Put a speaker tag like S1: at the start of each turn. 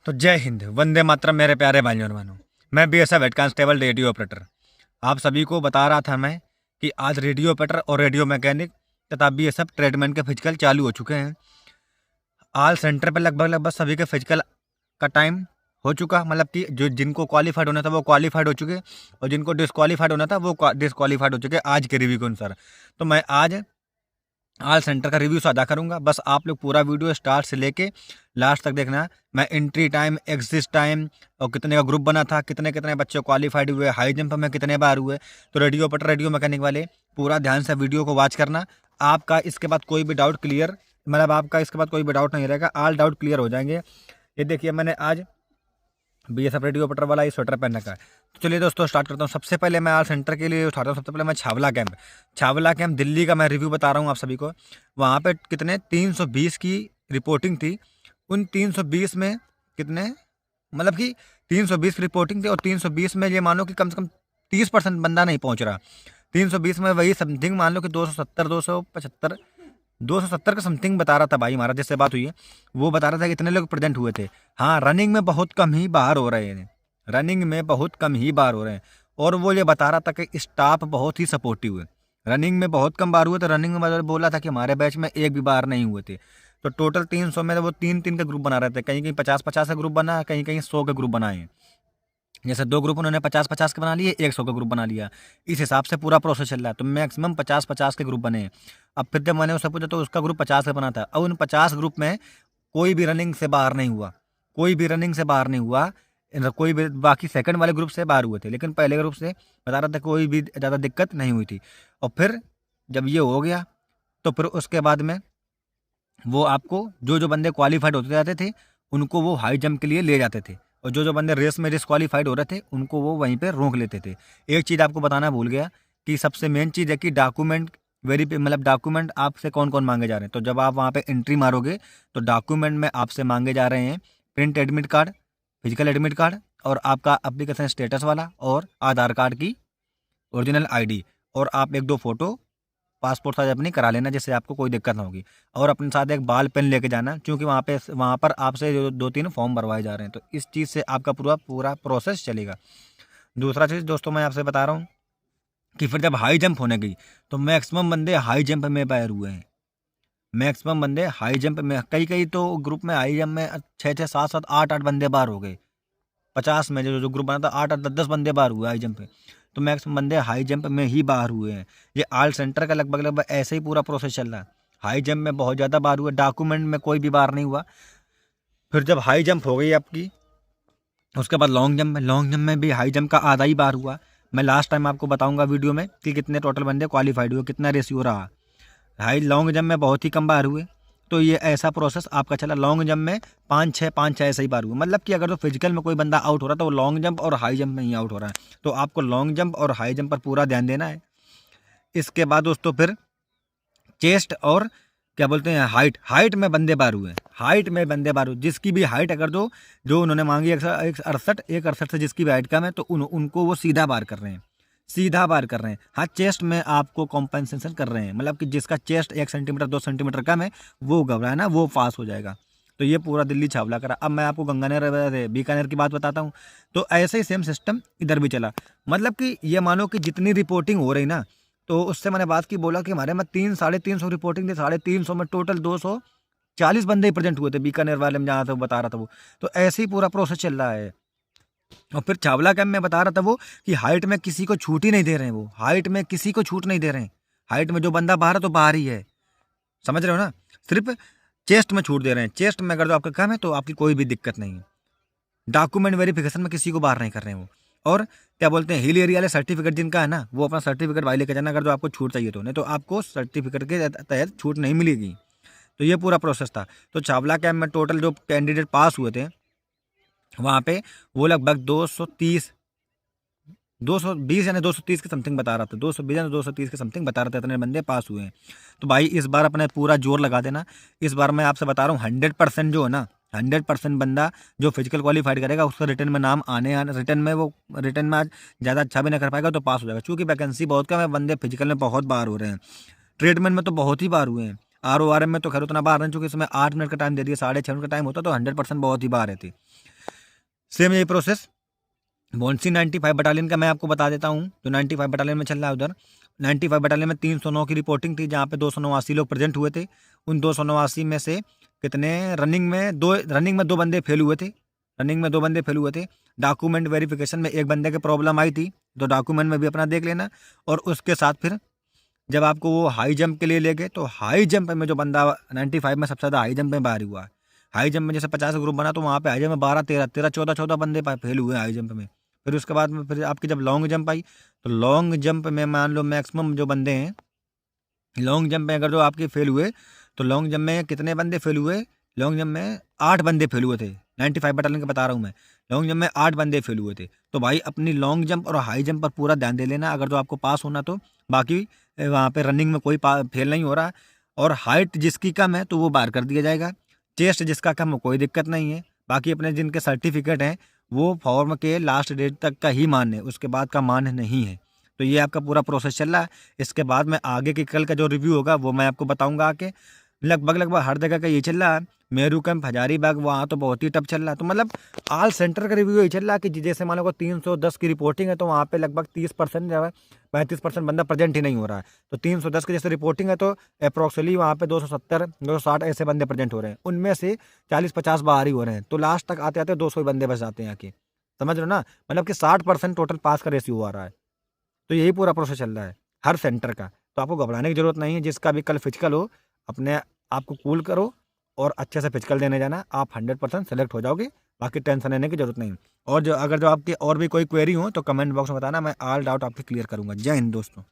S1: तो जय हिंद, वंदे मातरम मेरे प्यारे भाइयों और बहनों। मैं BSF head constable radio operator आप सभी को बता रहा था मैं कि आज रेडियो ऑपरेटर और रेडियो मैकेनिक तथा बीएसएफ ट्रेडमैन के फिजिकल चालू हो चुके हैं। ऑल सेंटर पे लगभग लगभग सभी के फिजिकल का टाइम हो चुका, मतलब कि जो जिनको क्वालिफाइड होना था वो क्वालिफाइड हो चुके और जिनको डिसक्वालीफाइड होना था वो डिसक्वालीफाइड हो चुके आज के रिव्यू के अनुसार। तो मैं आज ऑल सेंटर का रिव्यू साझा करूंगा, बस आप लोग पूरा वीडियो स्टार्ट से लेके लास्ट तक देखना। मैं एंट्री टाइम, एग्जिट टाइम और कितने का ग्रुप बना था, कितने कितने बच्चे क्वालिफाइड हुए, हाई जंप में कितने बार हुए। तो रेडियो ऑपरेटर, रेडियो मैकेनिक वाले पूरा ध्यान से वीडियो को वॉच करना। आपका इसके बाद कोई भी डाउट क्लियर, मतलब आपका इसके बाद कोई भी डाउट नहीं रहेगा, ऑल डाउट क्लियर हो जाएंगे। ये देखिए मैंने आज बीएसएफ रेडियो ऑपरेटर वाला ये स्वेटर पहन रखा है। तो चलिए दोस्तों स्टार्ट करता हूँ। सबसे पहले मैं ऑल सेंटर के लिए उठाता हूँ। सबसे पहले मैं छावला कैंप दिल्ली का मैं रिव्यू बता रहा हूँ आप सभी को। वहाँ पे कितने 320 की रिपोर्टिंग थी। उन 320 में कितने, मतलब कि 320 की रिपोर्टिंग थी और 320 में ये मान लो कि कम से कम 30% बंदा नहीं पहुँच रहा। 320 में वही समथिंग मान लो कि 270 275 270 का समथिंग बता रहा था भाई हमारा, जिससे बात हुई है वो बता रहा था कि इतने लोग प्रेजेंट हुए थे। हाँ, रनिंग में बहुत कम ही बाहर हो रहे हैं, रनिंग में बहुत कम ही बाहर हो रहे हैं। और वो ये बता रहा था कि स्टाफ बहुत ही सपोर्टिव है। रनिंग में बहुत कम बाहर हुए तो रनिंग में मतलब बोला था कि हमारे बैच में एक भी बाहर नहीं हुए थे। तो टोटल 300 में वो 3-3 का ग्रुप बना रहे थे, कहीं कहीं 50-50 का ग्रुप बना, कहीं कहीं 100 का ग्रुप बनाए हैं। जैसे 2 ग्रुप उन्होंने 50-50 के बना लिए, 100 का ग्रुप बना लिया। इस हिसाब से पूरा प्रोसेस चल रहा है। तो मैक्सिमम 50-50 के ग्रुप बने हैं। अब फिर जब मैंने उससे पूछा तो उसका ग्रुप 50 का बना था। अब उन 50 ग्रुप में कोई भी रनिंग से बाहर नहीं हुआ, कोई भी रनिंग से बाहर नहीं हुआ। कोई भी, बाकी सेकंड वाले ग्रुप से बाहर हुए थे, लेकिन पहले ग्रुप से बता रहा था कोई भी ज़्यादा दिक्कत नहीं हुई थी। और फिर जब ये हो गया तो फिर उसके बाद में वो आपको जो जो बंदे क्वालिफाइड होते जाते थे उनको वो हाई जंप के लिए ले जाते थे, और जो जो बंदे रेस में डिसक्वालीफाइड हो रहे थे उनको वो वहीं पे रोक लेते थे। एक चीज़ आपको बताना भूल गया कि सबसे मेन चीज़ है कि डॉक्यूमेंट मतलब डॉक्यूमेंट आपसे कौन कौन मांगे जा रहे हैं। तो जब आप वहाँ पे एंट्री मारोगे तो डॉक्यूमेंट में आपसे मांगे जा रहे हैं print admit card, physical admit card और आपका एप्लीकेशन स्टेटस वाला और आधार कार्ड की ओरिजिनल आईडी, और आप 1-2 फ़ोटो पासपोर्ट साइज अपनी करा लेना, जिससे आपको कोई दिक्कत ना होगी। और अपने साथ एक बाल पेन लेके जाना, क्योंकि वहाँ पर आपसे 2-3 फॉर्म भरवाए जा रहे हैं। तो इस चीज़ से आपका पूरा पूरा प्रोसेस चलेगा। दूसरा चीज़ दोस्तों मैं आपसे बता रहा हूँ कि फिर जब हाई जंप होने गई तो मैक्सिमम बंदे हाई जंप में बाहर हुए हैं। मैक्सिमम बंदे हाई जंप में, कई कई तो ग्रुप में हाई जंप में 6-6 7-7 8-8 बंदे बाहर हो गए। 50 में जो जो ग्रुप बना था 8-8 10-10 बंदे बाहर हुए हाई जंप पे। तो मैक्सिमम बंदे हाई जंप में ही बाहर हुए हैं। ये ऑल सेंटर का लगभग लगभग ऐसे ही पूरा प्रोसेस चल रहा है। हाई जंप में बहुत ज़्यादा बाहर हुए, डॉक्यूमेंट में कोई भी बाहर नहीं हुआ। फिर जब हाई जंप हो गई आपकी, उसके बाद लॉन्ग जंप में भी हाई जंप का आधा ही बार हुआ। मैं लास्ट टाइम आपको बताऊंगा वीडियो में कि कितने टोटल बंदे क्वालिफाइड हुए, कितना रेशियो रहा। हाई लॉन्ग जंप में बहुत ही कम बार हुए। तो ये ऐसा प्रोसेस आपका चला। लॉन्ग जंप में 5-6 ऐसे ही बार हुए, मतलब कि अगर तो फिजिकल में कोई बंदा आउट हो रहा है तो वो लॉन्ग जंप और हाई जंप में ही आउट हो रहा है। तो आपको लॉन्ग जंप और हाई जंप पर पूरा ध्यान देना है। इसके बाद दोस्तों फिर चेस्ट और क्या बोलते हैं हाइट में बंदे बार हुए। हाइट में बंदे बार हुए, जिसकी भी हाइट अगर जो उन्होंने मांगी 168 से जिसकी भी हाइट कम है तो उनको वो सीधा बार कर रहे हैं, सीधा बार कर रहे हैं। हाँ, चेस्ट में आपको कॉम्पनसेशन कर रहे हैं, मतलब कि जिसका चेस्ट 1 सेंटीमीटर 2 सेंटीमीटर कम है वो घबराए ना, वो पास हो जाएगा। तो ये पूरा दिल्ली छावला करा। अब मैं आपको बीकानेर की बात बताता हूँ। तो ऐसे ही सेम सिस्टम इधर भी चला, मतलब कि ये मानो कि जितनी रिपोर्टिंग हो रही ना, तो उससे मैंने बात की, बोला कि हमारे में 300-350 रिपोर्टिंग थी, 350 में टोटल 240 बंदे ही प्रेजेंट हुए थे बीकानेर वाले में, जहाँ था वो बता रहा था वो। तो ऐसे ही पूरा प्रोसेस चल रहा है। और फिर छावला कैंप में बता रहा था वो कि हाइट में किसी को छूट ही नहीं दे रहे हैं, वो हाइट में किसी को छूट नहीं दे रहे हैं। हाइट में जो बंदा बाहर है तो बाहर ही है, समझ रहे हो ना। सिर्फ चेस्ट में छूट दे रहे हैं। चेस्ट में अगर जो आपका कम है तो आपकी कोई भी दिक्कत नहीं है। डॉक्यूमेंट वेरिफिकेशन में किसी को बाहर नहीं कर रहे हैं वो। और क्या बोलते हैं, हिल एरिया वाले सर्टिफिकेट जिनका है ना, वो अपना सर्टिफिकेट भाई लेके जाना, अगर जो आपको छूट चाहिए तो। नहीं तो आपको सर्टिफिकेट के तहत छूट नहीं मिलेगी। तो ये पूरा प्रोसेस था। तो छावला कैंप में टोटल जो कैंडिडेट पास हुए थे वहाँ पे वो लगभग 220 यानी 230 के समथिंग बता रहा था। 220 यानी 230 के समथिंग बता रहा था, इतने बंदे पास हुए हैं। तो भाई इस बार अपने पूरा जोर लगा देना। इस बार मैं आपसे बता रहा हूँ 100% जो है ना, 100% बंदा जो फिजिकल क्वालिफाइड करेगा उसका रिटर्न में नाम आने रिटर्न में आज ज़्यादा अच्छा भी नहीं कर पाएगा तो पास हो जाएगा, क्योंकि वैकेंसी बहुत कम है। बंदे फिजिकल में बहुत बार हो रहे हैं, ट्रेडमैन में तो बहुत ही बार हुए हैं। RORM में तो खैर उतना बार नहीं, चूँकि इसमें 8 मिनट का टाइम दे दिया, 6.5 मिनट का टाइम होता तो 100% बहुत ही बार रहती। सेम यही प्रोसेस बॉन्सी 95 बटालियन का मैं आपको बता देता हूँ। जो 95 बटालियन में चल रहा है उधर 95 बटालियन में 309 की रिपोर्टिंग थी, जहाँ पे 289 लोग प्रेजेंट हुए थे। उन 289 में से कितने रनिंग में दो बंदे फेल हुए थे। डॉक्यूमेंट वेरिफिकेशन में एक बंदे के प्रॉब्लम आई थी, तो डॉक्यूमेंट में भी अपना देख लेना। और उसके साथ फिर जब आपको वो हाई जंप के लिए ले गए, तो हाई जंप में जो बंदा 95 में सबसे ज़्यादा हाई जंप में बाहर हुआ है। हाई जंप में जैसे 50 ग्रुप बना, तो वहाँ पे हाई जंप में 14 बंदे फेल हुए हाई जंप में। फिर उसके बाद में फिर आपकी जब लॉन्ग जंप आई, तो लॉन्ग जंप में मान लो मैक्सिमम जो बंदे हैं लॉन्ग जंप में अगर जो आपके फेल हुए, तो लॉन्ग जंप में कितने बंदे फेल हुए? लॉन्ग जंप में 8 बंदे फेल हुए थे। 95 बटालियन का बता रहा हूँ मैं। लॉन्ग जंप में 8 बंदे फेल हुए थे। तो भाई अपनी लॉन्ग जंप और हाई जंप पर पूरा ध्यान दे लेना अगर जो आपको पास होना तो। बाकी वहाँ पे रनिंग में कोई फेल नहीं हो रहा। और हाइट जिसकी कम है तो वो बाहर कर दिया जाएगा। चेस्ट जिसका कम हो कोई दिक्कत नहीं है। बाकी अपने जिनके सर्टिफिकेट हैं वो फॉर्म के लास्ट डेट तक का ही मान है, उसके बाद का मान नहीं है। तो ये आपका पूरा प्रोसेस चल रहा है। इसके बाद में आगे के कल का जो रिव्यू होगा वो मैं आपको बताऊंगा आके। लगभग हर जगह का ये चल रहा है। मेरू कैंप, हजारीबाग, वहाँ तो बहुत ही टफ चल रहा है। तो मतलब ऑल सेंटर का रिव्यू यही चल रहा है कि जैसे मान लो 310 की रिपोर्टिंग है, तो वहाँ पे लगभग 30% जो है 35% बंदा प्रेजेंट ही नहीं हो रहा है। तो 310 की जैसे रिपोर्टिंग है, तो अप्रोक्सीमेटली वहाँ पे 270 260 ऐसे बंदे प्रेजेंट हो रहे हैं। उनमें से 40-50 बाहर ही हो रहे हैं। तो लास्ट तक आते आते 200 बंदे बच जाते हैं आके। समझ रहे हो ना? मतलब कि 60% टोटल पास का रेशियो आ रहा है। तो यही पूरा प्रोसेस चल रहा है हर सेंटर का। तो आपको घबराने की ज़रूरत नहीं है। जिसका भी कल फिजिकल हो, अपने आप को कूल करो और अच्छे से फिजिकल देने जाना। आप 100% सेलेक्ट हो जाओगे। बाकी टेंशन लेने की ज़रूरत नहीं। और जो अगर जो आपकी और भी कोई क्वेरी हो तो कमेंट बॉक्स में बताना, मैं ऑल डाउट आपके क्लियर करूँगा। जय हिंद दोस्तों।